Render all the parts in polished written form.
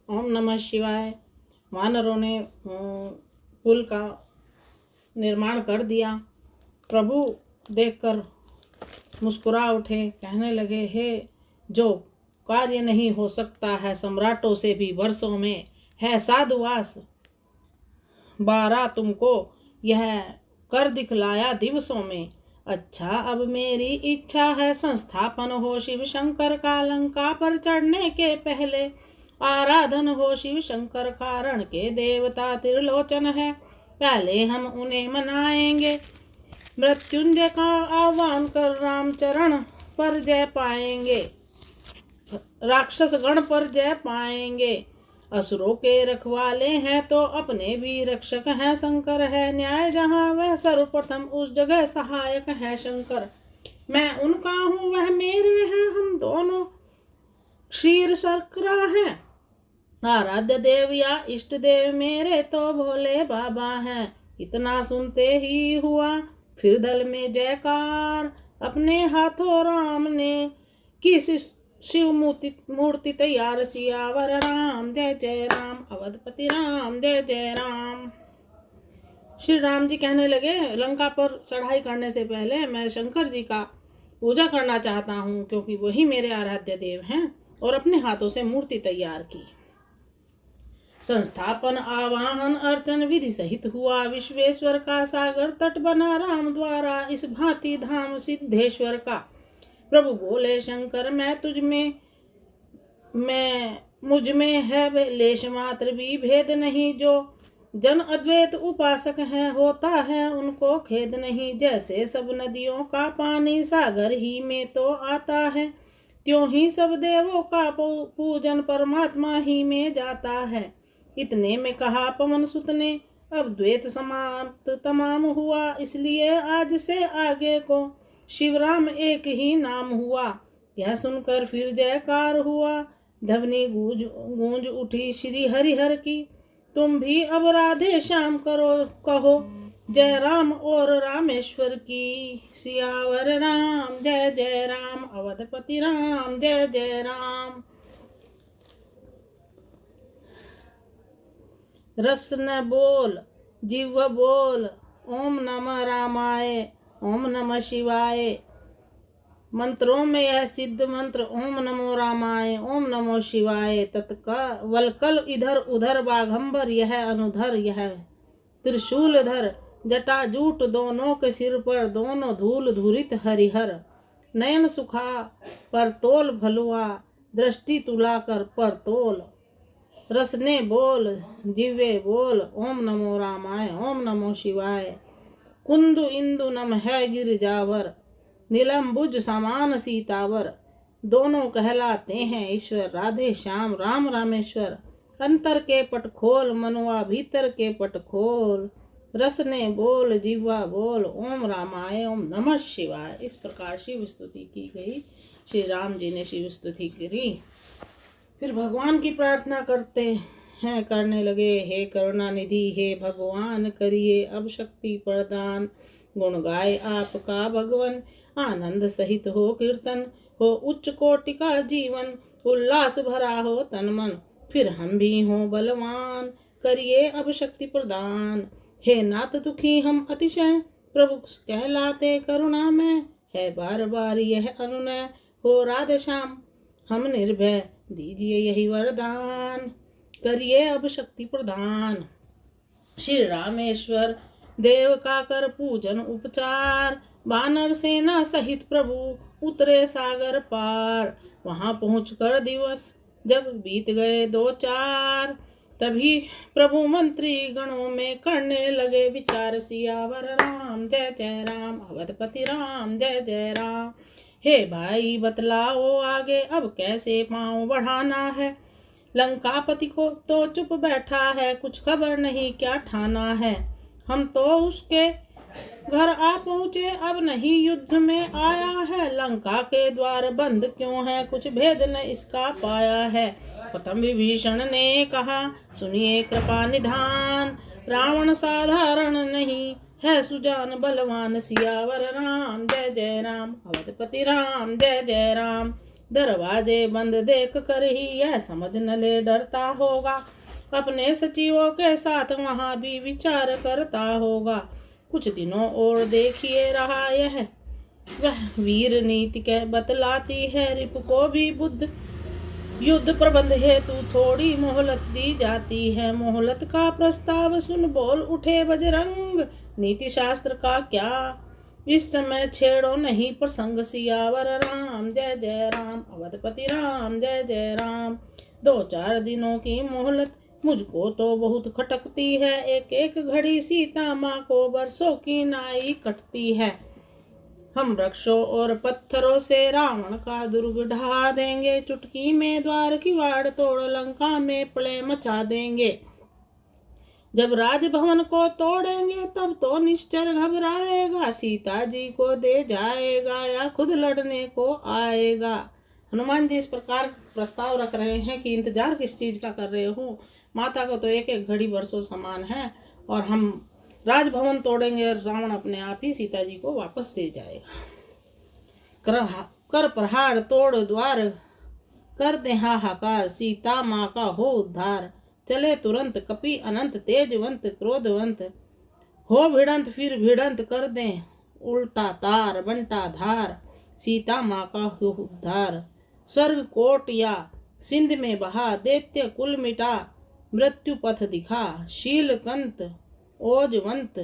ओम नमः शिवाय। वानरों ने पुल का निर्माण कर दिया। प्रभु देखकर मुस्कुरा उठे, कहने लगे, हे जो कार्य नहीं हो सकता है सम्राटों से भी वर्षों में, है साधुवास 12 तुमको यह कर दिखलाया दिवसों में। अच्छा अब मेरी इच्छा है संस्थापन हो शिव शंकर का, लंका पर चढ़ने के पहले आराधन हो शिव शंकर का। रण के देवता त्रिलोचन है, पहले हम उन्हें मनाएंगे। मृत्युंजय का आह्वान कर रामचरण पर जय पाएंगे, राक्षस गण पर जय पाएंगे। असुरों के रखवाले हैं तो अपने भी रक्षक हैं। शंकर है न्याय जहाँ, वह सर्वप्रथम उस जगह सहायक है। शंकर मैं उनका हूँ, वह मेरे हैं, हम दोनों क्षीर शर्करा हैं। आराध्य देव या इष्ट देव मेरे तो भोले बाबा हैं। इतना सुनते ही हुआ फिर दल में जयकार, अपने हाथों राम ने की शिव मूर्ति तैयार। सियावर राम जय जय राम, अवधपति राम जय जय राम। श्री राम जी कहने लगे, लंका पर चढ़ाई करने से पहले मैं शंकर जी का पूजा करना चाहता हूँ, क्योंकि वही मेरे आराध्य देव हैं। और अपने हाथों से मूर्ति तैयार की। संस्थापन आवाहन अर्चन विधि सहित हुआ। विश्वेश्वर का सागर तट बना राम द्वारा, इस भांति धाम सिद्धेश्वर का। प्रभु बोले शंकर मुझ में है लेश मात्र भी भेद नहीं। जो जन अद्वैत उपासक है होता है उनको खेद नहीं। जैसे सब नदियों का पानी सागर ही में तो आता है, त्यों ही सब देवों का पूजन परमात्मा ही में जाता है। इतने में कहा पवन सुत ने, अब द्वैत समाप्त तमाम हुआ, इसलिए आज से आगे को शिवराम एक ही नाम हुआ। यह सुनकर फिर जयकार हुआ, ध्वनि गूंज उठी श्री हरिहर की। तुम भी अब राधे श्याम कहो जय राम और रामेश्वर की। सियावर राम जय जय राम, अवधपति राम जय जय राम। रस न बोल जीव बोल, ओम नमः रामाय ओम नमः शिवाय। मंत्रों में यह सिद्ध मंत्र ओम नमो रामाय ओम नमो शिवाय। वलकल इधर उधर बाघंबर यह अनुधर, यह त्रिशूलधर जटाजूट दोनों के सिर पर, दोनों धूल धूरित हरिहर। नयन सुखा पर तोल भलुआ, दृष्टि तुला कर पर तोल। रसने बोल जिव्वे बोल, ओम नमो रामाय ओम नमो शिवाय। कुंदु इंदु नम है गिरजावर, नीलम्बुज समान सीतावर। दोनों कहलाते हैं ईश्वर, राधे श्याम राम रामेश्वर। अंतर के पट खोल मनुआ, भीतर के पट खोल। रसने बोल जीवा बोल, ओम रामाय ओम नमः शिवाय। इस प्रकार शिव स्तुति की गई। श्री राम जी ने शिव स्तुति करी, फिर भगवान की प्रार्थना करने लगे। हे करुणा निधि हे भगवान, करिए अब शक्ति प्रदान। गुण गाए आपका भगवन, आनंद सहित हो कीर्तन। हो उच्च कोटि का जीवन, उल्लास भरा हो तन मन। फिर हम भी हो बलवान, करिए अब शक्ति प्रदान। हे नाथ दुखी हम अतिशय, प्रभु कहलाते करुणा में। है बार बार यह अनुनय, हो राधे श्याम हम निर्भय। दीजिए यही वरदान, करिए अब शक्ति प्रदान। श्री रामेश्वर देव का कर पूजन उपचार। वानर सेना सहित प्रभु उतरे सागर पार। वहां पहुंचकर दिवस जब बीत गए 2-4, तभी प्रभु मंत्री गणों में करने लगे विचार। सियावर राम जय जय राम, अवधपति राम जय जय राम। हे भाई बतलाओ आगे, अब कैसे पांव बढ़ाना है। लंकापति को तो चुप बैठा है, कुछ खबर नहीं क्या ठाना है। हम तो उसके घर आ पहुँचे, अब नहीं युद्ध में आया है। लंका के द्वार बंद क्यों है, कुछ भेद न इसका पाया है। प्रथम विभीषण ने कहा, सुनिए कृपा निधान। रावण साधारण नहीं है, सुजान बलवान। सियावर राम जय जय राम, अवधपति राम जय जय राम। दरवाजे बंद देख कर ही यह समझ न ले डरता होगा, अपने सचिवों के साथ वहां भी विचार करता होगा। कुछ दिनों और देखिए रहा यह वह वीर नीति कह बतलाती है, रिप को भी बुद्ध युद्ध प्रबंध हेतु थोड़ी मोहलत दी जाती है। मोहलत का प्रस्ताव सुन बोल उठे बजरंग, नीति शास्त्र का क्या इस समय छेड़ो नहीं प्रसंग, सियावर राम जय जय राम, अवधपति राम जय जय राम। 2-4 दिनों की मोहलत मुझको तो बहुत खटकती है, एक एक घड़ी सीता माँ को बरसों की नाई कटती है। हम वृक्षों और पत्थरों से रावण का दुर्ग ढहा देंगे, चुटकी में द्वार की वाड़ तोड़ लंका में प्रलय मचा देंगे। जब राजभवन को तोड़ेंगे तब तो निश्चल घबराएगा, सीता जी को दे जाएगा या खुद लड़ने को आएगा। हनुमान जी इस प्रकार प्रस्ताव रख रहे हैं कि इंतजार किस चीज का कर रहे हो, माता को तो एक एक घड़ी वर्षों समान है, और हम राजभवन तोड़ेंगे, रावण अपने आप ही सीता जी को वापस दे जाएगा। कर प्रहार तोड़ द्वार कर दे हाहाकार, सीता माँ का हो उद्धार। चले तुरंत कपि अनंत तेजवंत क्रोधवंत, हो भिड़ंत फिर भिड़ंत कर दे उल्टा तार बंटा धार, सीता माँ का हो उद्धार। स्वर्ग कोट या सिंध में बहा, दैत्य कुल मिटा मृत्यु पथ दिखा। शीलकंत ओजवंत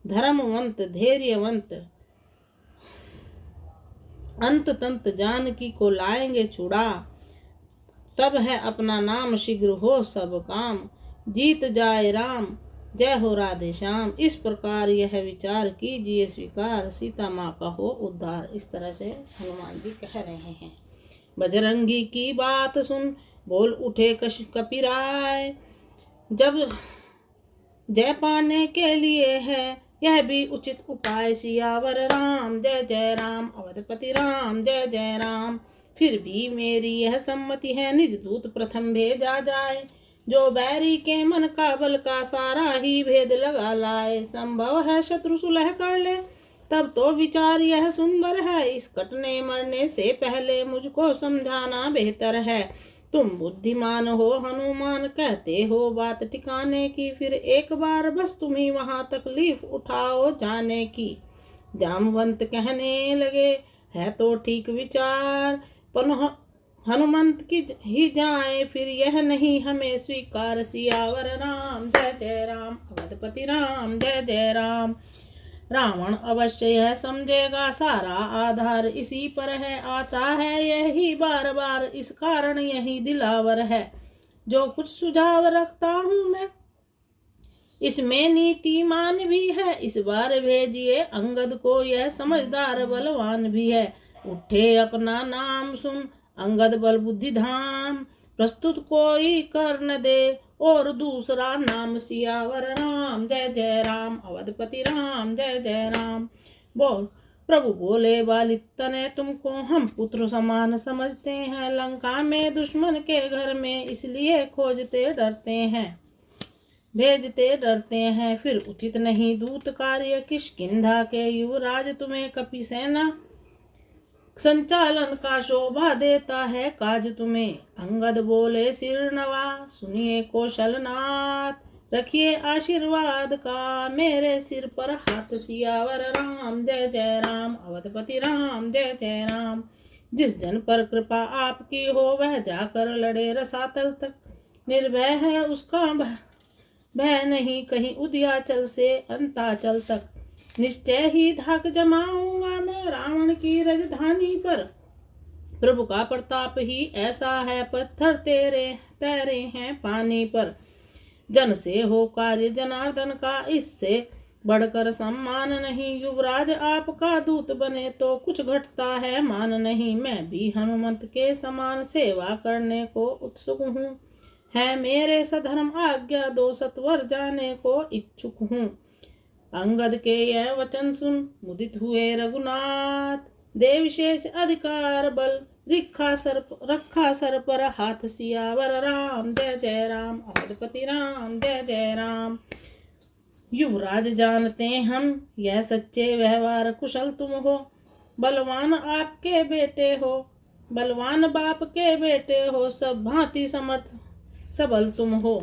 धर्मवंत धैर्यवंत, अंत तंत जानकी को लाएंगे छुड़ा, तब है अपना नाम शीघ्र हो सब काम, जीत जाए राम जय हो राधे श्याम। इस प्रकार यह विचार कीजिए स्वीकार, सीता माँ का हो उद्धार। इस तरह से हनुमान जी कह रहे हैं। बजरंगी की बात सुन बोल उठे कपिराय, जब जय पाने के लिए है यह भी उचित उपाय, सियावर राम जय जय राम, अवधपति राम जय जय राम। फिर भी मेरी यह सम्मति है, निज दूत प्रथम भेजा जाए, जो बैरी के मन का बल का सारा ही भेद लगा लाए। संभव है शत्रु सुलह कर ले, तब तो विचार यह सुंदर है, इस कटने मरने से पहले मुझको समझाना बेहतर है। तुम बुद्धिमान हो हनुमान, कहते हो बात ठिकाने की, फिर एक बार बस तुम ही वहां तकलीफ उठाओ जाने की। जामवंत कहने लगे है तो ठीक विचार, पर हनुमंत की ही जाए फिर यह नहीं हमें स्वीकार, सियावर राम जय जय राम, अवधपति राम जय जय राम। रावण अवश्य यह समझेगा सारा आधार इसी पर है, आता है यही बार बार इस कारण यही दिलावर है। जो कुछ सुझाव रखता हूँ मैं इसमें नीतिमान भी है, इस बार भेजिए अंगद को, यह समझदार बलवान भी है। उठे अपना नाम सुन अंगद बल बुद्धि धाम, प्रस्तुत कोई कर न दे और दूसरा नाम, सियावर राम जय जय राम, अवधपति राम जय जय राम। बोल प्रभु बोले बालित तने तुमको हम पुत्र समान समझते हैं, लंका में दुश्मन के घर में इसलिए खोजते डरते हैं, भेजते डरते हैं। फिर उचित नहीं दूत कार्य, किष्किंधा के युवराज तुम्हें कपि सेना संचालन का शोभा देता है काज तुम्हें। अंगद बोले सिर नवा सुनिए कौशलनाथ, रखिए आशीर्वाद का मेरे सिर पर हाथ, सियावर राम जय जय राम, अवधपति राम जय जय राम। जिस जन पर कृपा आपकी हो वह जाकर लड़े रसातल तक, निर्भय है उसका भय नहीं कहीं उदयाचल से अंताचल तक। निश्चय ही धाक जमाऊंगा मैं रावण की राजधानी पर, प्रभु का प्रताप ही ऐसा है पत्थर तेरे तैरे हैं पानी पर। जन से हो कार्य जनार्दन का इससे बढ़कर सम्मान नहीं, युवराज आपका दूत बने तो कुछ घटता है मान नहीं। मैं भी हनुमंत के समान सेवा करने को उत्सुक हूँ, है मेरे सधर्म आज्ञा दो सत्वर जाने को इच्छुक हूँ। अंगद के यह वचन सुन मुदित हुए रघुनाथ, दे विशेष अधिकार बल रखा सर पर हाथ, सियावर राम जय जय राम, अवधपति राम जय जय राम। युवराज जानते हम यह सच्चे व्यवहार कुशल तुम हो, बलवान आपके बेटे हो, बलवान बाप के बेटे हो, सब भांति समर्थ सबल तुम हो।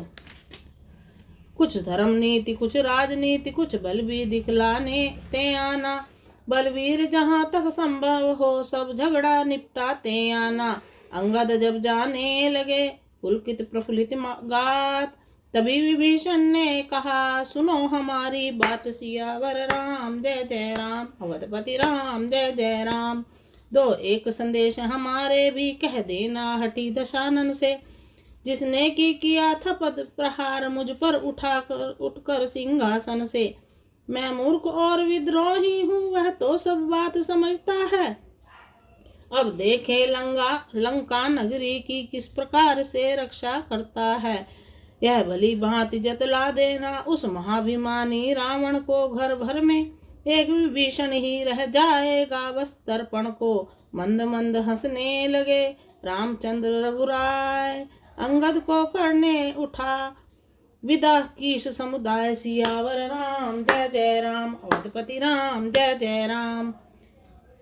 कुछ धर्म नीति कुछ राजनीति कुछ बल भी दिखलाने ते आना, बलवीर जहाँ तक संभव हो सब झगड़ा निपटाते आना। अंगद जब जाने लगे पुलकित प्रफुल्लित गात, तभी विभीषण ने कहा सुनो हमारी बात, सियावर राम जय जय राम, अवधपति राम जय जय राम। दो एक संदेश हमारे भी कह देना हठी दशानन से, जिसने की किया था पद प्रहार मुझ पर उठकर सिंहासन से। मैं मूर्ख और विद्रोही हूँ, वह तो सब बात समझता है। अब देखे लंका नगरी की किस प्रकार से रक्षा करता है। यह भली भांति जतला देना उस महाभिमानी रावण को, घर भर में एक विभीषण ही रह जाएगा बस तर्पण को। मंद मंद हंसने लगे रामचंद्र रघुराय, अंगद को करने उठा विदा कीश समुदाय। सियावर राम जय जय राम, अवधपति राम जय जय राम।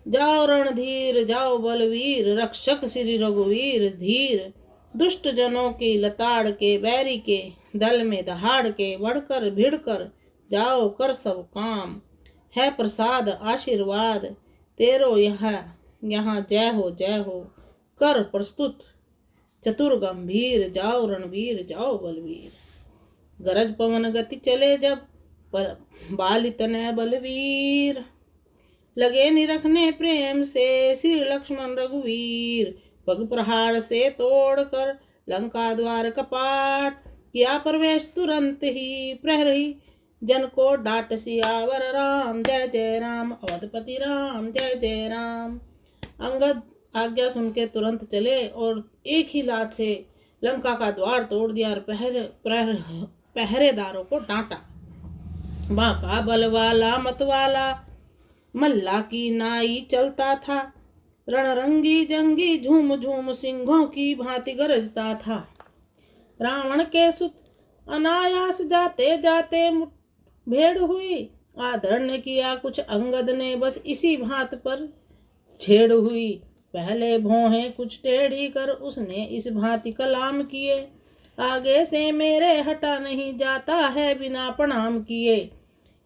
जाओ रणधीर जाओ बलवीर, रक्षक श्री रघुवीर धीर। दुष्ट जनों की लताड़ के बैरी के दल में दहाड़ के, बढ़कर भिड़कर जाओ कर सब काम। है प्रसाद आशीर्वाद तेरो यहाँ जय हो कर प्रस्तुत चतुर गंभीर। जाओ रणवीर जाओ बलवीर, गरज पवन गति चले जब बालित तनय बलवीर। लगे निरखने प्रेम से श्री लक्ष्मण रघुवीर, पग प्रहार से तोड़कर लंका द्वार कपाट। किया प्रवेश तुरंत ही प्रहरी जन को डांट। सियावर राम जय जय राम, अवधपति राम जय जय राम। अंगद आज्ञा सुन के तुरंत चले और एक ही लात से लंका का द्वार तोड़ दिया और पहरेदारों को डांटा। बाका बल वाला मत वाला मल्ला की नाई चलता था, रणरंगी जंगी झूम झूम सिंहों की भांति गरजता था। रावण के सुत अनायास जाते जाते भेड़ हुई, आदर ने किया कुछ अंगद ने बस इसी भांत पर छेड़ हुई। पहले भौहें कुछ टेढ़ी कर उसने इस भांति कलाम किए, आगे से मेरे हटा नहीं जाता है बिना प्रणाम किए।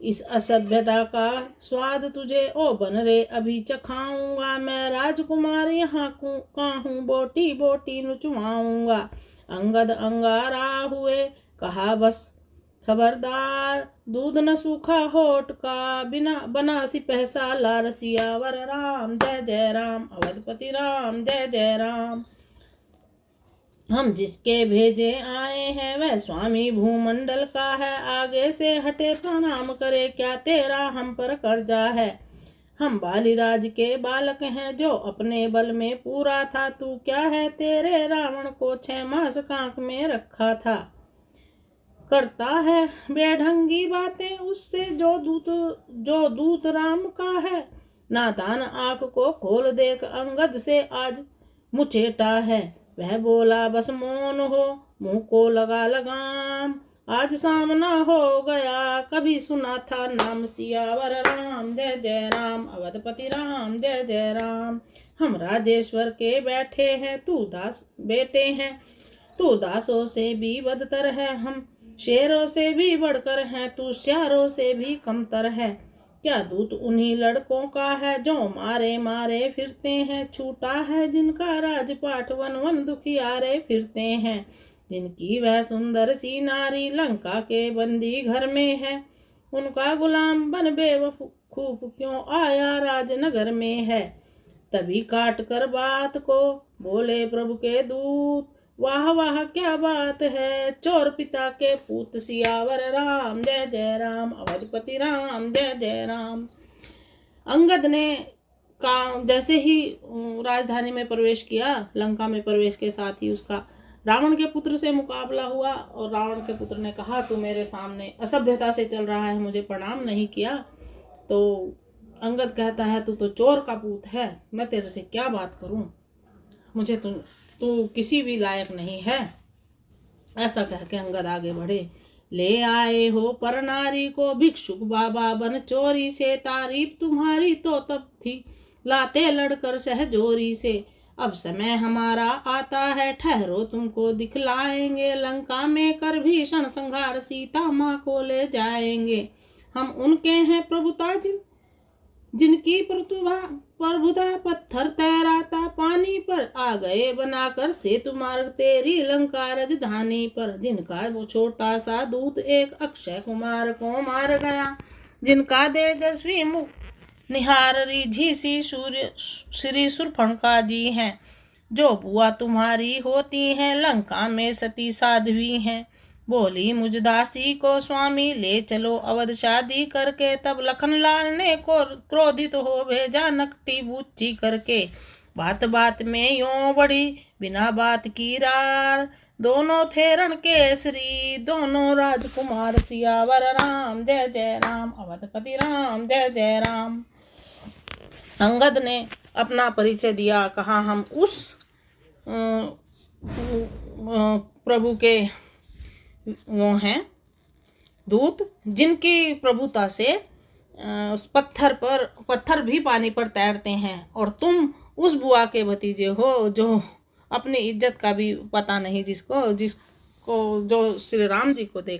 इस असभ्यता का स्वाद तुझे ओ बन रे अभी चखाऊंगा, मैं राजकुमार यहाँ का हूँ बोटी बोटी नुचवाऊंगा। अंगद अंगारा हुए कहा बस खबरदार, दूध न सूखा होठ का बिना बना सिपह सालार। सियावर राम जय जय राम, अवधपति राम जय जय राम। हम जिसके भेजे आए हैं वह स्वामी भूमंडल का है, आगे से हटे प्रणाम करे क्या तेरा हम पर कर्जा है। हम बालीराज के बालक हैं जो अपने बल में पूरा था, तू क्या है तेरे रावण को 6 मास कांख में रखा था। करता है बेढंगी बातें उससे जो दूत राम का है, नादान आंख को खोल देख अंगद से आज मुचेटा है। वह बोला बस मौन हो मुंह को लगा लगाम, आज सामना हो गया कभी सुना था नाम। सियावर राम जय जय राम, अवधपति राम जय जय राम। हम राजेश्वर के बैठे हैं तू दास बेटे हैं, तू दासों से भी बदतर है, हम शेरों से भी बढ़कर हैं, तू श्यारों से भी कमतर है। क्या दूत उन्हीं लड़कों का है जो मारे मारे फिरते हैं, छूटा है जिनका राजपाट वन वन दुखियारे फिरते हैं। जिनकी वह सुंदर सी नारी लंका के बंदी घर में है, उनका गुलाम बन बेवकूफ क्यों आया राजनगर में है। तभी काट कर बात को बोले प्रभु के दूत, वाह वाह क्या बात है चोर पिता के पूत। सियावर राम जय जय राम, अवधपति राम जय जय राम। अंगद ने जैसे ही राजधानी में प्रवेश किया, लंका में प्रवेश के साथ ही उसका रावण के पुत्र से मुकाबला हुआ और रावण के पुत्र ने कहा तू मेरे सामने असभ्यता से चल रहा है, मुझे प्रणाम नहीं किया। तो अंगद कहता है तू तो चोर का पूत है, मैं तेरे से क्या बात करूं, मुझे तू किसी भी लायक नहीं है। ऐसा कह के अंगद आगे बढ़े। ले आए हो पर नारी को भिक्षुक बाबा बन चोरी से, तारीफ तुम्हारी तो तब थी लाते लड़कर सहजोरी से। अब समय हमारा आता है, ठहरो तुमको दिखलाएंगे। लंका में कर भीषण संहार, सीता माँ को ले जाएंगे। हम उनके हैं प्रभुता जिनकी प्रभुता पत्थर तैराता पानी पर, आ गए बनाकर सेतु मार्ग तेरी लंका राजधानी पर। जिनका वो छोटा सा दूत एक अक्षय कुमार को मार गया, जिनका तेजस्वी मुख निहार रिझी सी सूर्य श्री शूर्पणखा जी हैं। जो बुआ तुम्हारी होती हैं, लंका में सती साध्वी हैं। बोली मुझ दासी को स्वामी ले चलो अवध शादी करके। तब लखनलाल ने क्रोधित हो भेजा नकटी बूची करके। बात बात में यों बढ़ी बिना बात की रार, दोनों थे रण केसरी दोनों राजकुमार। सियावर राम जय जय राम, अवधपति राम जय जय राम। अंगद ने अपना परिचय दिया, कहा हम उस प्रभु के वो हैं दूत जिनकी प्रभुता से उस पत्थर भी पानी पर तैरते हैं, और तुम उस बुआ के भतीजे हो जो अपनी इज्जत का भी पता नहीं, जिसको जो श्री राम जी को देख